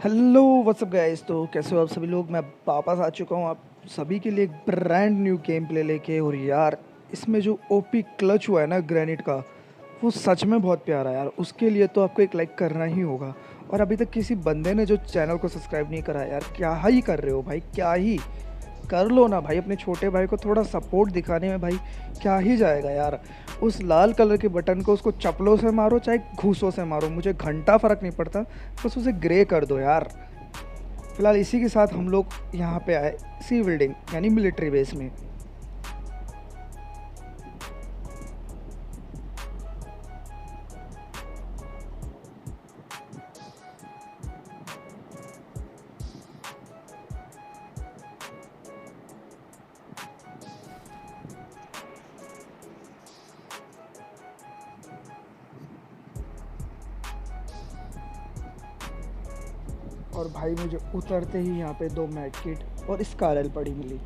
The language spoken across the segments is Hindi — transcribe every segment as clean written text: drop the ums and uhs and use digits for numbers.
Hello what's up guys. तो कैसे हो आप सभी लोग। मैं वापस आ चुका हूँ आप सभी के लिए एक ब्रांड न्यू गेम प्ले लेके। और यार इसमें जो ओपी क्लच हुआ है ना ग्रेनेड का, वो सच में बहुत प्यारा है यार। उसके लिए तो आपको एक लाइक करना ही होगा। और अभी तक किसी बंदे ने जो चैनल को सब्सक्राइब नहीं करा है यार, क्या ही कर रहे हो भाई, क्या ही कर लो ना भाई। अपने छोटे भाई को थोड़ा सपोर्ट दिखाने में भाई क्या ही जाएगा यार। उस लाल कलर के बटन को उसको चप्पलों से मारो चाहे घूसों से मारो, मुझे घंटा फ़र्क नहीं पड़ता, बस उसे ग्रे कर दो यार। फिलहाल इसी के साथ हम लोग यहाँ पे आए सी बिल्डिंग यानी मिलिट्री बेस में। और भाई मुझे उतरते ही यहाँ पे 2 मैट किट और स्कारल पड़ी मिली।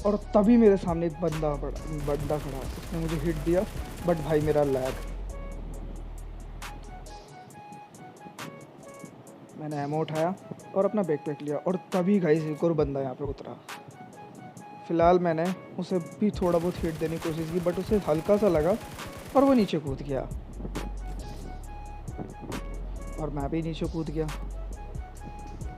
और तभी मेरे सामने एक बंदा खड़ा, उसने मुझे हिट दिया। बट भाई मेरा लैग, मैंने एमो उठाया और अपना बैकपैक लिया। और तभी गाइस एक और बंदा यहाँ पे उतरा। फिलहाल मैंने उसे भी थोड़ा बहुत हिट देने की कोशिश की, बट उसे हल्का सा लगा और वो नीचे कूद गया। और मैं भी नीचे कूद गया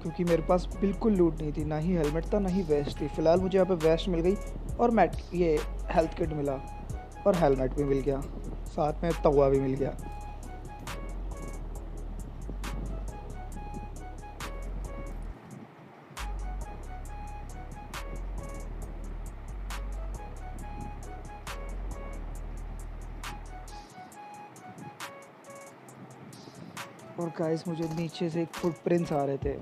क्योंकि मेरे पास बिल्कुल लूट नहीं थी, ना ही हेलमेट था ना ही वेस्ट थी। फिलहाल मुझे यहाँ पे वेस्ट मिल गई और मैट ये हेल्थ किट मिला और हेलमेट भी मिल गया, साथ में तवा भी मिल गया। और गाइस मुझे नीचे से एक फुटप्रिंट्स आ रहे थे।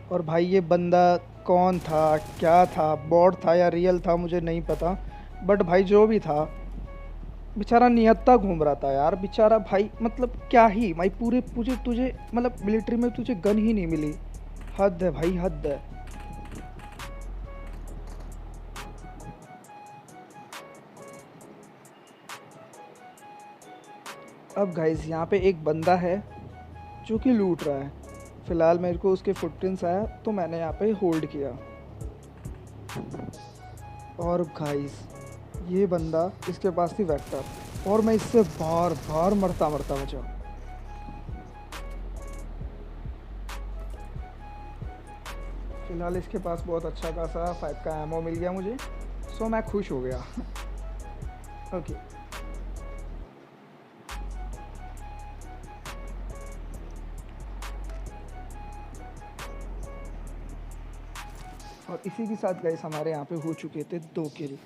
और भाई ये बंदा कौन था, क्या था, बॉट था या रियल था, मुझे नहीं पता। बट भाई जो भी था, बेचारा निहत्था घूम रहा था यार। बेचारा भाई मतलब क्या ही भाई, पूरे पूरे तुझे मतलब मिलिट्री में तुझे गन ही नहीं मिली। हद है भाई, हद है। अब गाइस यहाँ पे एक बंदा है जो कि लूट रहा है। फिलहाल मेरे को उसके फुटप्रिंट्स आया तो मैंने यहाँ पे होल्ड किया। और गाइस ये बंदा, इसके पास थी वेक्टर और मैं इससे बार बार मरता मरता बचा। फिलहाल इसके पास बहुत अच्छा खासा 5 का एमओ मिल गया मुझे, सो मैं खुश हो गया। ओके। और इसी के साथ गाइस हमारे यहाँ पे हो चुके थे 2 किल।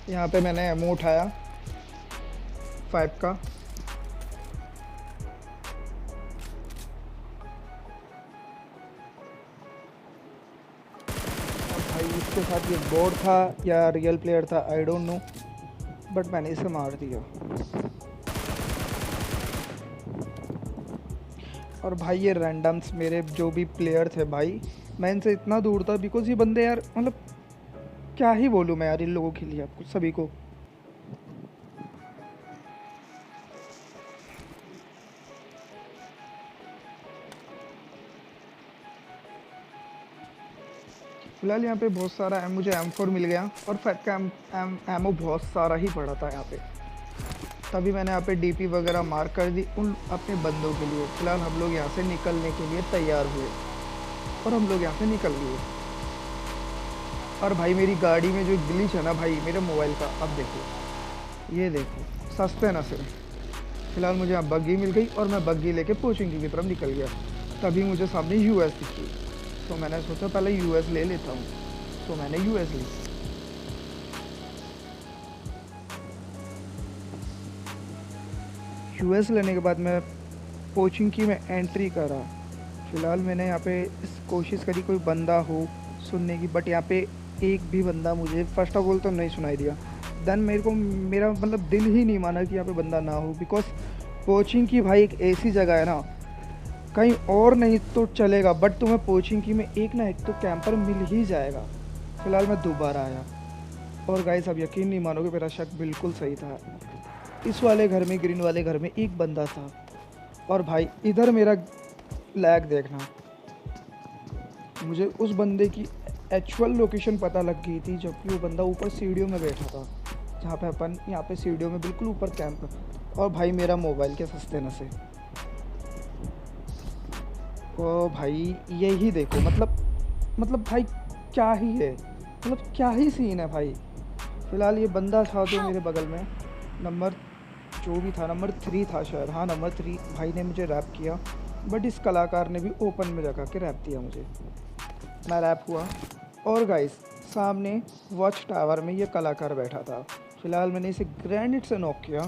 यहाँ पे मैंने एमओ उठाया 5 का। और भाई इसके साथ ये बोर्ड था या रियल प्लेयर था आई डोंट नो, बट मैंने इसे मार दिया। और भाई ये रैंडम्स मेरे जो भी प्लेयर थे भाई, मैं इनसे इतना दूर था बिकॉज ये बंदे यार मतलब क्या ही बोलूँ मैं यार इन लोगों के लिए, आपको सभी को। फिलहाल यहाँ पे बहुत सारा मुझे M4 मिल गया और फैट का एमओ बहुत सारा ही पड़ा था यहाँ पे। तभी मैंने यहाँ पे डीपी वगैरह मार कर दी उन अपने बंदों के लिए। फिलहाल हम लोग यहाँ से निकलने के लिए तैयार हुए और हम लोग यहाँ से निकल गए। और भाई मेरी गाड़ी में जो ग्लिच है ना भाई मेरे मोबाइल का, अब देखो, ये देखो, सस्ते नशे। फिलहाल मुझे यहाँ बग्गी मिल गई और मैं बग्गी लेके पोचिंकी की तरफ निकल गया। तभी मुझे सामने यूएस दिखी, तो मैंने सोचा पहले यूएस ले लेता हूँ, तो मैंने यूएस ली। यूएस लेने के बाद मैं पोचिंकी में एंट्री करा। फिलहाल मैंने यहाँ पे इस कोशिश करी कोई बंदा हो सुनने की, बट यहाँ पे एक भी बंदा मुझे फर्स्ट ऑफ ऑल तो नहीं सुनाई दिया। देन मेरे को मेरा मतलब दिल ही नहीं माना कि यहाँ पे बंदा ना हो, बिकॉज पोचिंग की भाई एक ऐसी जगह है ना, कहीं और नहीं तो चलेगा, बट तुम्हें पोचिंग की में एक ना एक तो कैंपर मिल ही जाएगा। फिलहाल मैं दोबारा आया और गाइस अब यकीन नहीं मानोगे, मेरा शक बिल्कुल सही था। इस वाले घर में, ग्रीन वाले घर में एक बंदा था। और भाई इधर मेरा लैग देखना, मुझे उस बंदे की एक्चुअल लोकेशन पता लग गई थी, जबकि वो बंदा ऊपर सीढ़ियों में बैठा था, जहाँ पे अपन यहाँ पे सीढ़ियों में बिल्कुल ऊपर कैंप। और भाई मेरा मोबाइल के सस्ते नशे। ओ भाई यही देखो, मतलब भाई क्या ही है, मतलब क्या ही सीन है भाई। फ़िलहाल ये बंदा था जो मेरे बगल में, नंबर जो भी था, नंबर 3 था शायद, हाँ नंबर 3 भाई ने मुझे रैप किया। बट इस कलाकार ने भी ओपन में जगा के रैप दिया मुझे, मैं रैप हुआ। और गाइस सामने वॉच टावर में ये कलाकार बैठा था। फ़िलहाल मैंने इसे ग्रेनेड से नॉक किया,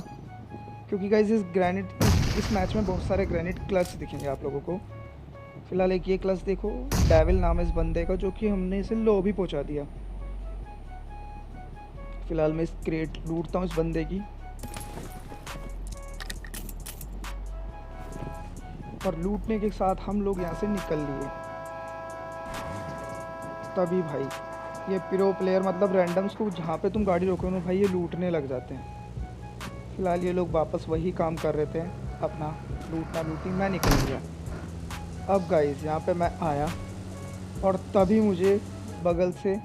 क्योंकि गाइस इस मैच में बहुत सारे ग्रेनेड क्लच दिखेंगे आप लोगों को। फ़िलहाल एक ये क्लच देखो, डेविल नाम है इस बंदे का, जो कि हमने इसे लो भी पहुंचा दिया। फ़िलहाल मैं इस क्रेट लूटता हूँ इस बंदे की, और लूटने के साथ हम लोग यहाँ से निकल लिए। तभी भाई ये प्रो प्लेयर मतलब रैंडम्स को जहाँ पे तुम गाड़ी रोको ना भाई, ये लूटने लग जाते हैं। फ़िलहाल ये लोग वापस वही काम कर रहे थे, अपना लूटना लूटी, मैं निकल गया। अब गाइस यहाँ पे मैं आया और तभी मुझे बगल से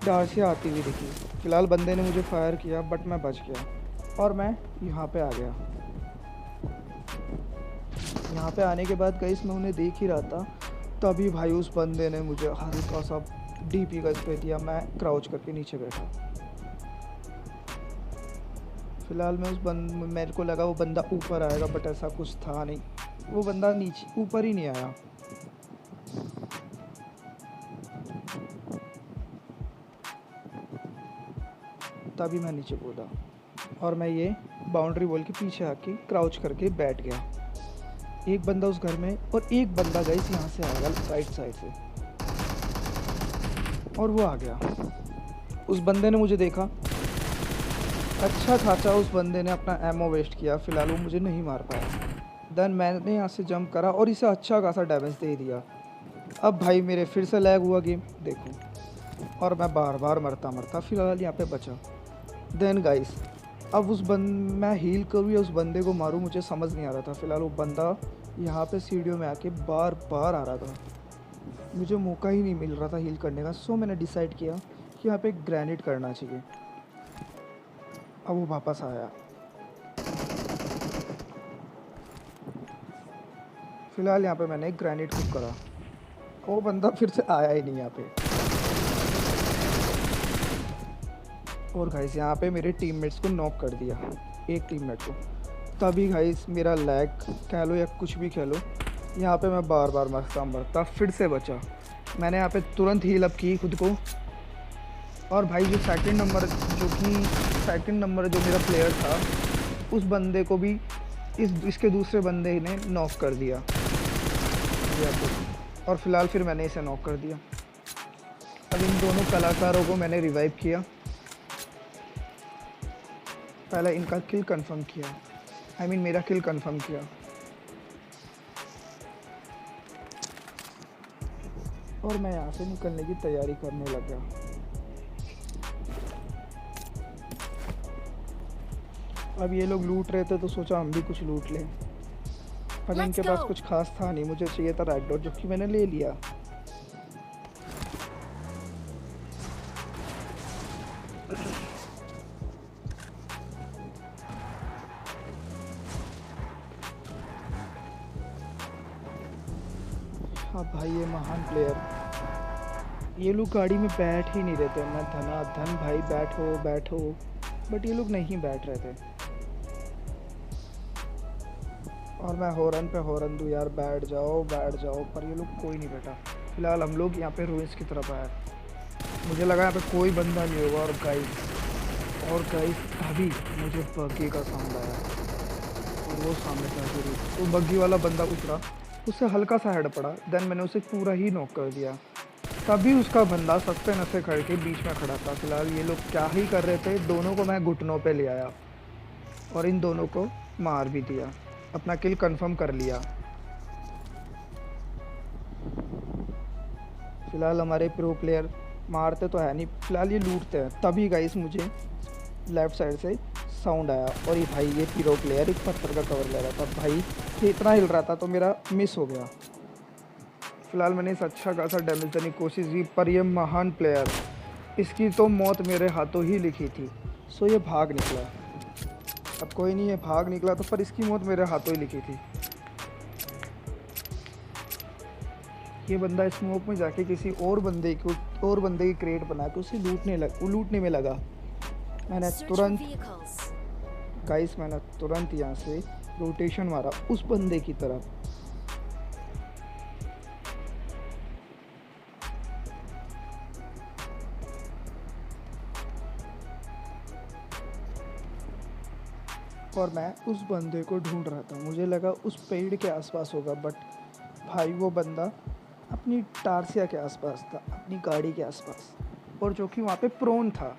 डार्सी आती हुई दिखी। फ़िलहाल बंदे ने मुझे फायर किया, बट मैं बच गया और मैं यहाँ पे आ गया। यहाँ पे आने के बाद गाइस मैं उन्हें देख ही रहा था, तभी भाई उस बंदे ने मुझे हल्का सा डीपी का स्प्रे दिया। मैं क्राउच करके नीचे बैठा। फ़िलहाल मैं मेरे को लगा वो बंदा ऊपर आएगा, बट ऐसा कुछ था नहीं, वो बंदा नीचे ऊपर ही नहीं आया। तभी मैं नीचे कूदा और मैं ये बाउंड्री वॉल के पीछे आके क्राउच करके बैठ गया। एक बंदा उस घर में और एक बंदा गाइस यहाँ से आएगा राइट साइड से, और वो आ गया। उस बंदे ने मुझे देखा, अच्छा खासा उस बंदे ने अपना एमओ वेस्ट किया। फ़िलहाल वो मुझे नहीं मार पाया। देन मैंने यहाँ से जंप करा और इसे अच्छा खासा डैमेज दे दिया। अब भाई मेरे फिर से लैग हुआ गेम देखो, और मैं बार बार मरता मरता फ़िलहाल यहाँ पे बचा। देन गाइस अब मैं हील करूँ या उस बंदे को मारूँ, मुझे समझ नहीं आ रहा था। फ़िलहाल वो बंदा यहाँ पे सीढ़ियों में आके बार बार आ रहा था, मुझे मौका ही नहीं मिल रहा था हील करने का। सो मैंने डिसाइड किया कि यहाँ पे ग्रेनेड करना चाहिए। अब वो वापस आया। फ़िलहाल यहाँ पे मैंने एक ग्रेनेड कुक करा, वो बंदा फिर से आया ही नहीं यहाँ पे। और गाइस यहाँ पे मेरे टीममेट्स को नॉक कर दिया, एक टीममेट को। तभी गाइस मेरा लैग कह लो या कुछ भी कह लो, यहाँ पे मैं बार बार मरता फिर से बचा। मैंने यहाँ पे तुरंत हील अप की खुद को। और भाई जो सेकंड नंबर जो मेरा प्लेयर था, उस बंदे को भी इसके दूसरे बंदे ने नॉक कर दिया। और फिलहाल फिर मैंने इसे नॉक कर दिया। अब इन दोनों कलाकारों को मैंने रिवाइव किया, पहले इनका किल कंफर्म किया, मेरा किल कंफर्म किया। और मैं यहाँ से निकलने की तैयारी करने लगा। अब ये लोग लूट रहे थे तो सोचा हम भी कुछ लूट लें, पर इनके पास कुछ खास था नहीं। मुझे चाहिए था रेड डॉट, जो कि मैंने ले लिया। हाँ भाई ये महान प्लेयर, ये लोग गाड़ी में बैठ ही नहीं रहे थे। मैं धनाधन भाई बैठो बैठो, बट ये लोग नहीं बैठ रहे थे। और मैं हॉर्न पे हॉर्न दूँ यार, बैठ जाओ, पर ये लोग कोई नहीं बैठा। फिलहाल हम लोग यहाँ पे रूइंस की तरफ आए। मुझे लगा यहाँ पे कोई बंदा नहीं होगा। और गाइस अभी मुझे बग्गी का साउंड आया, और वो सामने से आके तो बग्गी वाला बंदा उतरा, उससे हल्का सा हेड पड़ा। देन मैंने उसे पूरा ही नॉक कर दिया। तभी उसका बंदा सस्ते नशे खड़े के बीच में खड़ा था। फिलहाल ये लोग क्या ही कर रहे थे, दोनों को मैं घुटनों पे ले आया और इन दोनों को मार भी दिया। अपना किल कंफर्म कर लिया। फिलहाल हमारे प्रो प्लेयर मारते तो है नहीं, फिलहाल ये लूटते हैं। तभी गाइस मुझे लेफ़्ट साइड से साउंड आया और ये भाई ये प्रो प्लेयर एक पत्थर का कवर ले रहा था। भाई ये इतना हिल रहा था तो मेरा मिस हो गया। फिलहाल मैंने इस अच्छा खासा डैमेज देने की कोशिश की, पर ये महान प्लेयर, इसकी तो मौत मेरे हाथों ही लिखी थी। सो ये भाग निकला। अब कोई नहीं, ये भाग निकला तो, पर इसकी मौत मेरे हाथों ही लिखी थी। ये बंदा स्मोक में जाके किसी और बंदे की क्रेट बना के उसे लूटने में लगा। मैंने तुरंत यहाँ से रोटेशन मारा उस बंदे की तरफ। और मैं उस बंदे को ढूंढ रहा था। मुझे लगा उस पेड़ के आसपास होगा, बट भाई वो बंदा अपनी टारसिया के आसपास था, अपनी गाड़ी के आसपास, और जो कि वहाँ पे प्रोन था।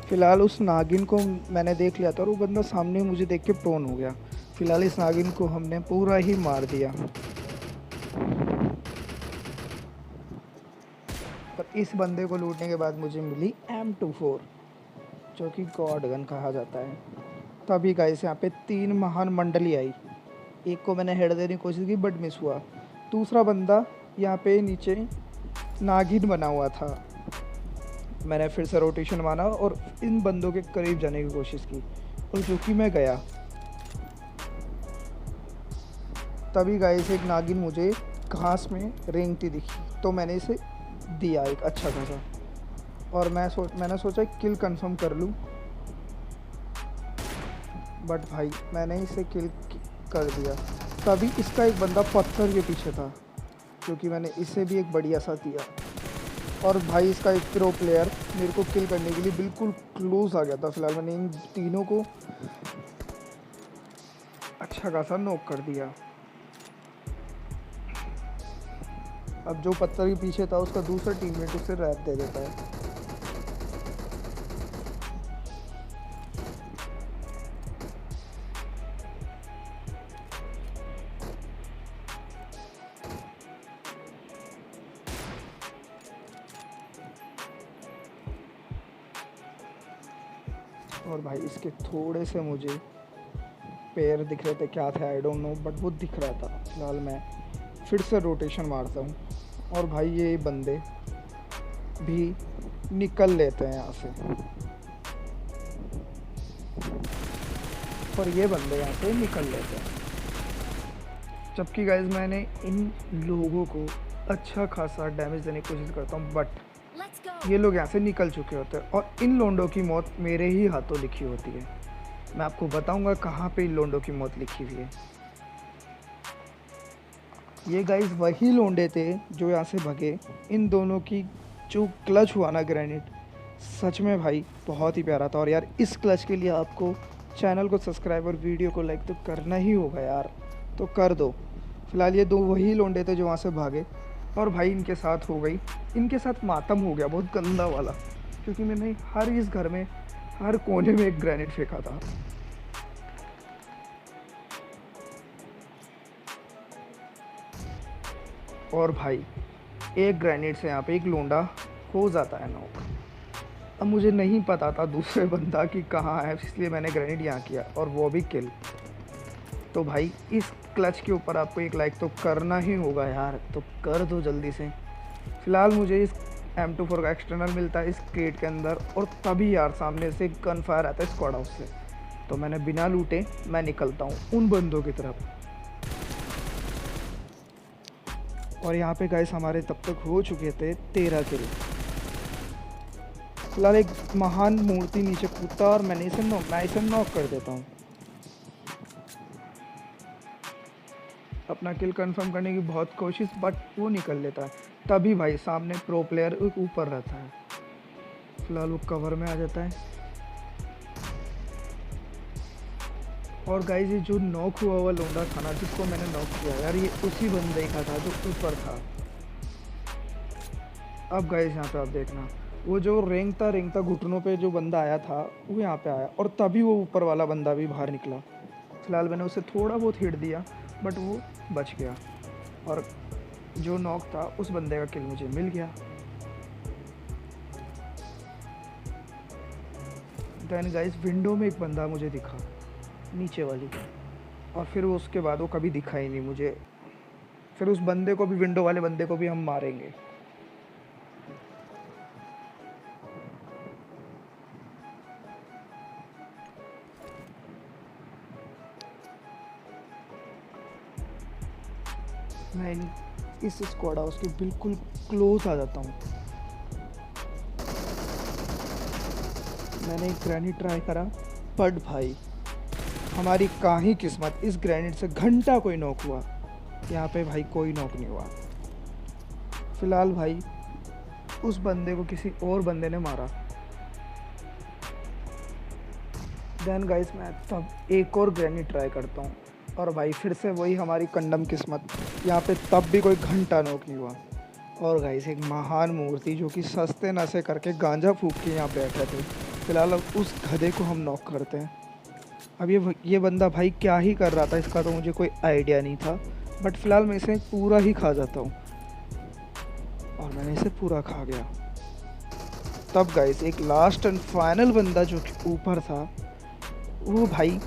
फिलहाल उस नागिन को मैंने देख लिया था और वो बंदा सामने मुझे देख के प्रोन हो गया। फिलहाल इस नागिन को हमने पूरा ही मार दिया। पर इस बंदे को लूटने के बाद मुझे मिली M24, जो कि गॉड गन कहा जाता है। तभी गाइस यहाँ पे 3 महान मंडली आई। एक को मैंने हेड देने की कोशिश की बट मिस हुआ। दूसरा बंदा यहाँ पे नीचे नागिन बना हुआ था। मैंने फिर से रोटेशन मारा और इन बंदों के करीब जाने की कोशिश की, और जो कि मैं गया। तभी गाइस एक नागिन मुझे घास में रेंगती दिखी, तो मैंने इसे दिया एक अच्छा खासा, और मैंने सोचा किल कंफर्म कर लूँ। बट भाई मैंने इसे किल कर दिया। तभी इसका एक बंदा पत्थर के पीछे था, क्योंकि मैंने इसे भी एक बढ़िया सा दिया। और भाई इसका एक प्रो प्लेयर मेरे को किल करने के लिए बिल्कुल क्लोज आ गया था। फिलहाल मैंने इन तीनों को अच्छा खासा नॉक कर दिया। अब जो पत्थर के पीछे था उसका दूसरा टीममेट उसे रैप दे देता है। और भाई इसके थोड़े से मुझे पैर दिख रहे थे, क्या थे आई डोंट नो, बट वो दिख रहा था। फिलहाल मैं फिर से रोटेशन मारता हूँ और भाई ये बंदे भी निकल लेते हैं यहाँ से, और ये बंदे यहाँ से निकल लेते हैं। जबकि गाइज मैंने इन लोगों को अच्छा खासा डैमेज देने की कोशिश करता हूँ, बट ये लोग यहाँ से निकल चुके होते हैं और इन लोंडों की मौत मेरे ही हाथों लिखी होती है। मैं आपको बताऊंगा कहाँ पे इन लोंडों की मौत लिखी हुई है। ये गाइस वही लोंडे थे जो यहाँ से भगे। इन दोनों की जो क्लच हुआ ना ग्रेनेड, सच में भाई बहुत ही प्यारा था। और यार इस क्लच के लिए आपको चैनल को सब्सक्राइब और वीडियो को लाइक तो करना ही होगा यार, तो कर दो। फिलहाल ये दो वही लोंडे थे जो वहाँ से भागे, और भाई इनके साथ हो गई, इनके साथ मातम हो गया बहुत गंदा वाला, क्योंकि मैंने हर इस घर में हर कोने में एक ग्रेनेड फेंका था। और भाई एक ग्रेनेड से यहाँ पे एक लोंडा हो जाता है नॉक। अब मुझे नहीं पता था दूसरे बंदा की कहाँ है, इसलिए मैंने ग्रेनेड यहाँ किया और वो भी किल। तो भाई इस क्लच के ऊपर आपको एक लाइक तो करना ही होगा यार, तो कर दो जल्दी से। फिलहाल मुझे इस M24 का एक्सटर्नल मिलता है इस क्रेट के अंदर, और तभी यार सामने से गन फायर आता है स्क्वाड हाउस से। तो मैंने बिना लूटे मैं निकलता हूँ उन बंदों की तरफ। और यहाँ पे गाइस हमारे तब तक हो चुके थे 13 किल। फिलहाल एक महान मूर्ति नीचे कूदता और मैं इसे नॉक कर देता हूँ। अपना किल कंफर्म करने की बहुत कोशिश, बट वो निकल लेता है। तभी भाई सामने प्रो प्लेयर ऊपर रहता है। फिलहाल वो कवर में आ जाता है। और गाइस ये जो नॉक हुआ हुआ लोंडा था ना, जिसको मैंने नॉक किया यार, ये उसी बंदे का था जो ऊपर था। अब गाइस यहाँ पे आप देखना, वो जो रेंगता घुटनों पे जो बंदा आया था वो यहाँ पे आया, और तभी वो ऊपर वाला बंदा भी बाहर निकला। फिलहाल मैंने उसे थोड़ा बहुत हिट दिया, बट वो बच गया, और जो नॉक था उस बंदे का किल मुझे मिल गया। देन गाइस विंडो में एक बंदा मुझे दिखा, नीचे वाली, और फिर वो उसके बाद वो कभी दिखा ही नहीं मुझे। फिर उस बंदे को भी, विंडो वाले बंदे को भी हम मारेंगे। मैं इस स्क्वाड हाउस के बिल्कुल क्लोज आ जाता हूँ। मैंने एक ग्रेनेड ट्राई करा, बट भाई हमारी काही किस्मत, इस ग्रेनेड से घंटा कोई नॉक हुआ, यहाँ पे भाई कोई नॉक नहीं हुआ। फिलहाल भाई उस बंदे को किसी और बंदे ने मारा। देन गाइस मैं तब एक और ग्रेनेड ट्राई करता हूँ, और भाई फिर से वही हमारी कंडम किस्मत, यहाँ पे तब भी कोई घंटा नॉक नहीं हुआ। और गाइस एक महान मूर्ति जो कि सस्ते नशे करके गांजा फूक के यहाँ बैठे थे, फिलहाल अब उस गधे को हम नॉक करते हैं। अब ये बंदा भाई क्या ही कर रहा था, इसका तो मुझे कोई आइडिया नहीं था, बट फिलहाल मैं इसे पूरा ही खा जाता हूँ, और मैंने इसे पूरा खा गया। तब गाइस एक लास्ट एंड फाइनल बंदा जो कि ऊपर था, वो भाई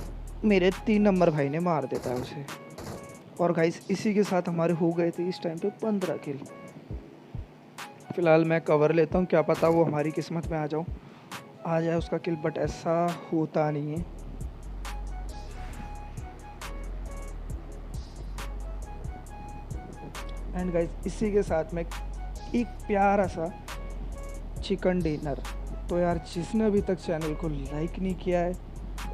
मेरे 3 नंबर भाई ने मार देता है उसे। और गाइस इसी के साथ हमारे हो गए थे इस टाइम पे 15 किल। फिलहाल मैं कवर लेता हूँ, क्या पता वो हमारी किस्मत में आ जाए उसका किल, बट ऐसा होता नहीं है। एंड गाइस इसी के साथ में एक प्यारा सा चिकन डिनर। तो यार जिसने अभी तक चैनल को लाइक नहीं किया है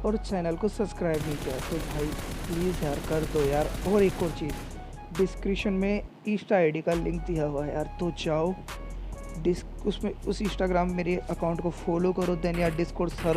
और चैनल को सब्सक्राइब नहीं किया, तो भाई प्लीज़ यार कर दो यार। और एक और चीज़, डिस्क्रिप्शन में इंस्टा आईडी का लिंक दिया हुआ है यार, तो जाओ उसमें उस इंस्टाग्राम मेरे अकाउंट को फॉलो करो, देन यार डिस्कॉर्ड सर्वर